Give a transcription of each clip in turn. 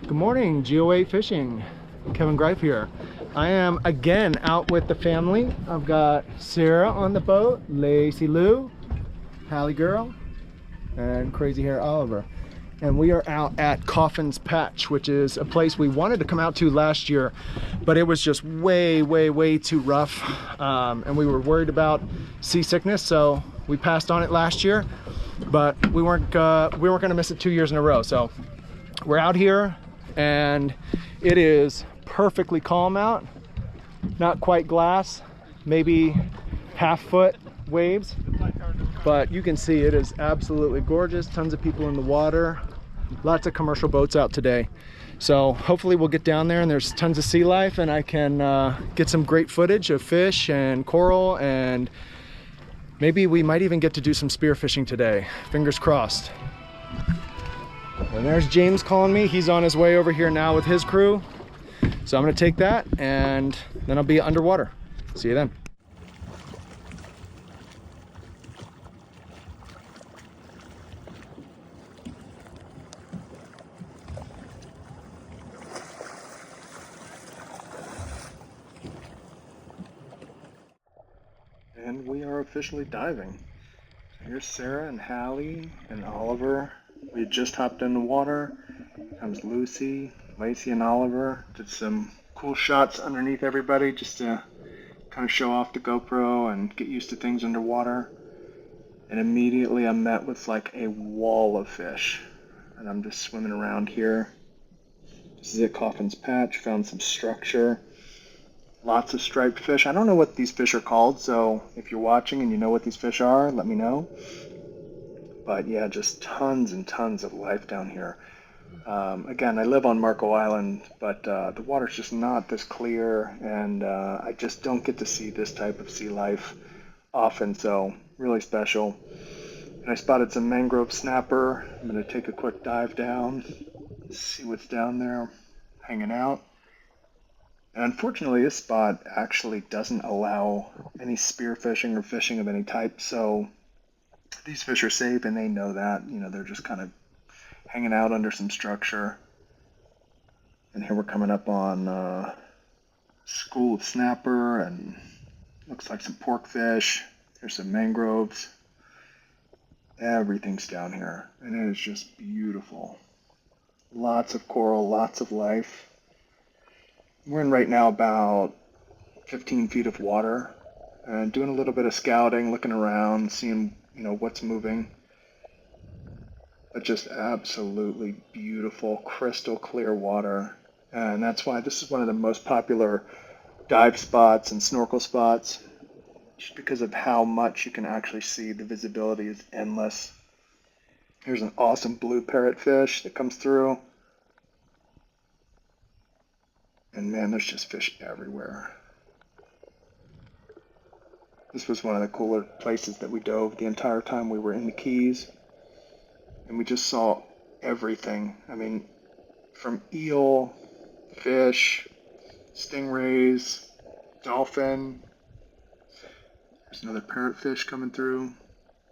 Good morning, GOA-FISHING. Kevin Greif here. I am again out with the family. I've got Sarah on the boat, Lacey Lou, Hallie Girl, and Crazy Hair Oliver. And we are out at Coffin's Patch, which is a place we wanted to come out to last year, but it was just way too rough. And we were worried about seasickness, so we passed on it last year, but we weren't gonna miss it 2 years in a row. So we're out here and it is perfectly calm out. Not quite glass, maybe half-foot waves, but you can see it is absolutely gorgeous. Tons of people in the water, lots of commercial boats out today. So hopefully we'll get down there and there's tons of sea life and I can get some great footage of fish and coral, and maybe we might even get to do some spear fishing today. Fingers crossed. And there's James calling me. He's on his way over here now with his crew. So I'm gonna take that and then I'll be underwater. See you then. And we are officially diving. Here's Sarah and Hallie and Oliver. We just hopped in the water. Comes Lucy, Lacey, and Oliver. Did some cool shots underneath everybody just to kind of show off the GoPro and get used to things underwater. And immediately I'm met with like a wall of fish. And I'm just swimming around here. This is at Coffin's Patch. Found some structure. Lots of striped fish. I don't know what these fish are called, so if you're watching and you know what these fish are, let me know. But yeah, just tons and tons of life down here. Again, I live on Marco Island, but the water's just not this clear, and I just don't get to see this type of sea life often, so really special. And I spotted some mangrove snapper. I'm going to take a quick dive down, see what's down there, hanging out. And unfortunately, this spot actually doesn't allow any spear fishing or fishing of any type, so these fish are safe and they know that. You know, they're just kind of hanging out under some structure. And here we're coming up on school of snapper and looks like some porkfish. There's some mangroves. Everything's down here and it is just beautiful. Lots of coral, lots of life. We're in right now about 15 feet of water and doing a little bit of scouting, looking around, seeing, you know, what's moving. But just absolutely beautiful, crystal clear water. And that's why this is one of the most popular dive spots and snorkel spots, just because of how much you can actually see. The visibility is endless. Here's an awesome blue parrotfish that comes through. And man, there's just fish everywhere. This was one of the cooler places that we dove the entire time we were in the Keys. And we just saw everything. I mean, from eel, fish, stingrays, dolphin. There's another parrotfish coming through.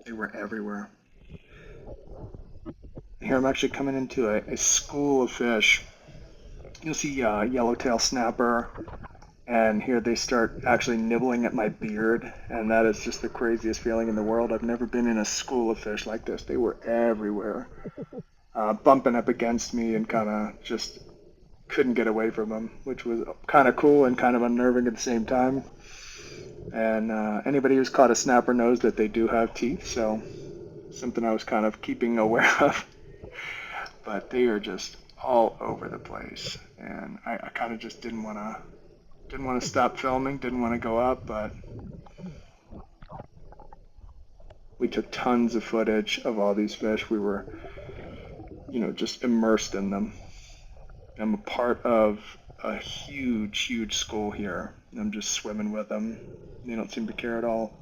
They were everywhere. Here I'm actually coming into a school of fish. You'll see yellowtail snapper, and here they start actually nibbling at my beard, and that is just the craziest feeling in the world. I've never been in a school of fish like this. They were everywhere, bumping up against me and kind of just couldn't get away from them, which was kind of cool and kind of unnerving at the same time. And anybody who's caught a snapper knows that they do have teeth, so something I was kind of keeping aware of. But they are just all over the place, and I kind of just didn't want to stop filming, didn't want to go up, but we took tons of footage of all these fish. We were, you know, just immersed in them. I'm a part of a huge school here. I'm just swimming with them. They don't seem to care at all.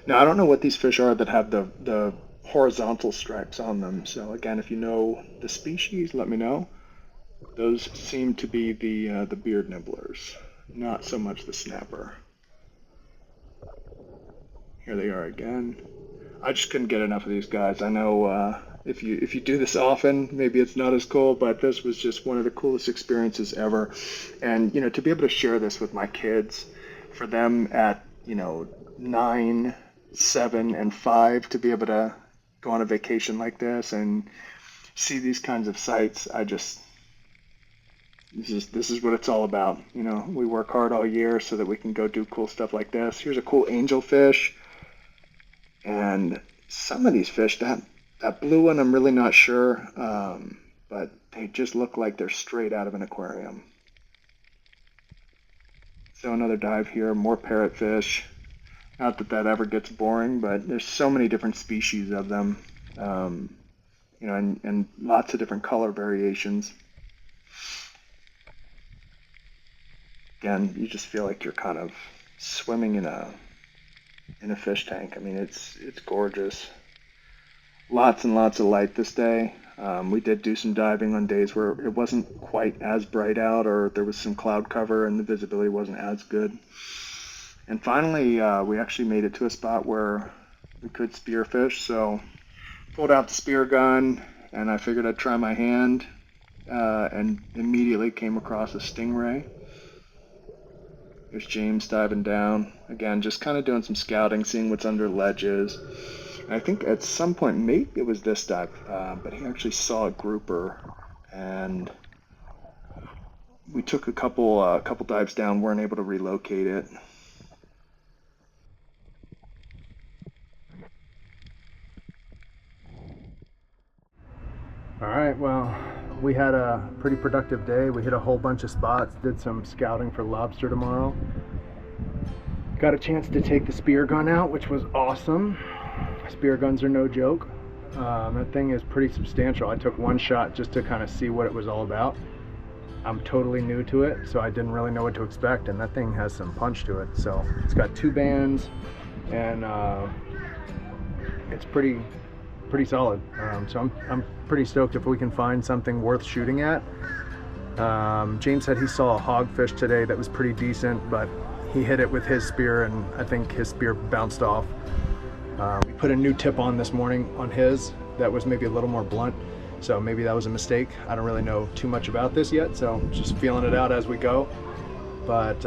Now, I don't know what these fish are that have the horizontal stripes on them. So again, if you know the species, let me know. Those seem to be the beard nibblers, not so much the snapper. Here they are again. I just couldn't get enough of these guys. I know If you do this often, maybe it's not as cool, but this was just one of the coolest experiences ever. And to be able to share this with my kids, for them at 9, 7, and 5 to be able to go on a vacation like this and see these kinds of sights, this is what it's all about. We work hard all year so that we can go do cool stuff like this. Here's a cool angelfish, and some of these fish, that blue one, I'm really not sure, but they just look like they're straight out of an aquarium. So another dive here, more parrotfish. Not that that ever gets boring, but there's so many different species of them, and lots of different color variations. Again, you just feel like you're kind of swimming in a fish tank. I mean, it's gorgeous. Lots and lots of light this day. We did do some diving on days where it wasn't quite as bright out, or there was some cloud cover and the visibility wasn't as good. And finally, we actually made it to a spot where we could spearfish, so pulled out the spear gun, and I figured I'd try my hand, and immediately came across a stingray. There's James diving down. Again, just kind of doing some scouting, seeing what's under ledges. I think at some point, maybe it was this dive, but he actually saw a grouper, and we took a couple dives down, weren't able to relocate it. All right, well, we had a pretty productive day. We hit a whole bunch of spots, did some scouting for lobster tomorrow. Got a chance to take the spear gun out, which was awesome. Spear guns are no joke. That thing is pretty substantial. I took one shot just to kind of see what it was all about. I'm totally new to it, so I didn't really know what to expect, and that thing has some punch to it. So it's got 2 bands, and it's pretty solid. So I'm pretty stoked if we can find something worth shooting at. James said he saw a hogfish today that was pretty decent, but he hit it with his spear, and I think his spear bounced off. We put a new tip on this morning on his that was maybe a little more blunt, so maybe that was a mistake. I don't really know too much about this yet, so just feeling it out as we go. But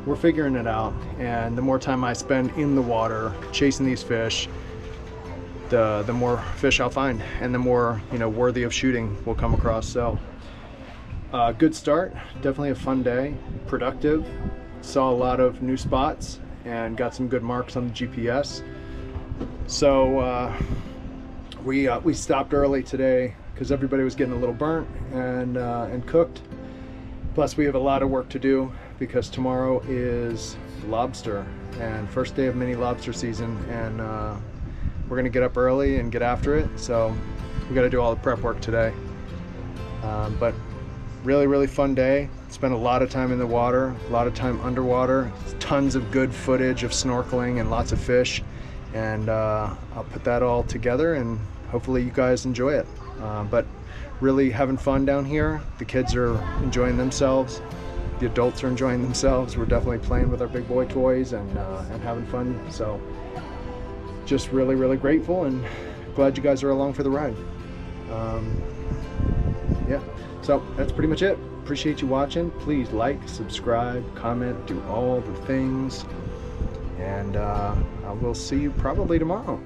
we're figuring it out, and the more time I spend in the water chasing these fish, the more fish I'll find, and the more worthy of shooting we'll come across. So good start, definitely a fun day, productive. Saw a lot of new spots and got some good marks on the GPS. So we stopped early today because everybody was getting a little burnt and cooked. Plus we have a lot of work to do because tomorrow is lobster and first day of mini lobster season, and we're gonna get up early and get after it. So we got to do all the prep work today. But really fun day. Spent a lot of time in the water, a lot of time underwater, tons of good footage of snorkeling and lots of fish. And I'll put that all together and hopefully you guys enjoy it. But really having fun down here. The kids are enjoying themselves. The adults are enjoying themselves. We're definitely playing with our big boy toys and having fun. So just really grateful and glad you guys are along for the ride. Yeah, so that's pretty much it. Appreciate you watching. Please like, subscribe, comment, do all the things, and I will see you probably tomorrow.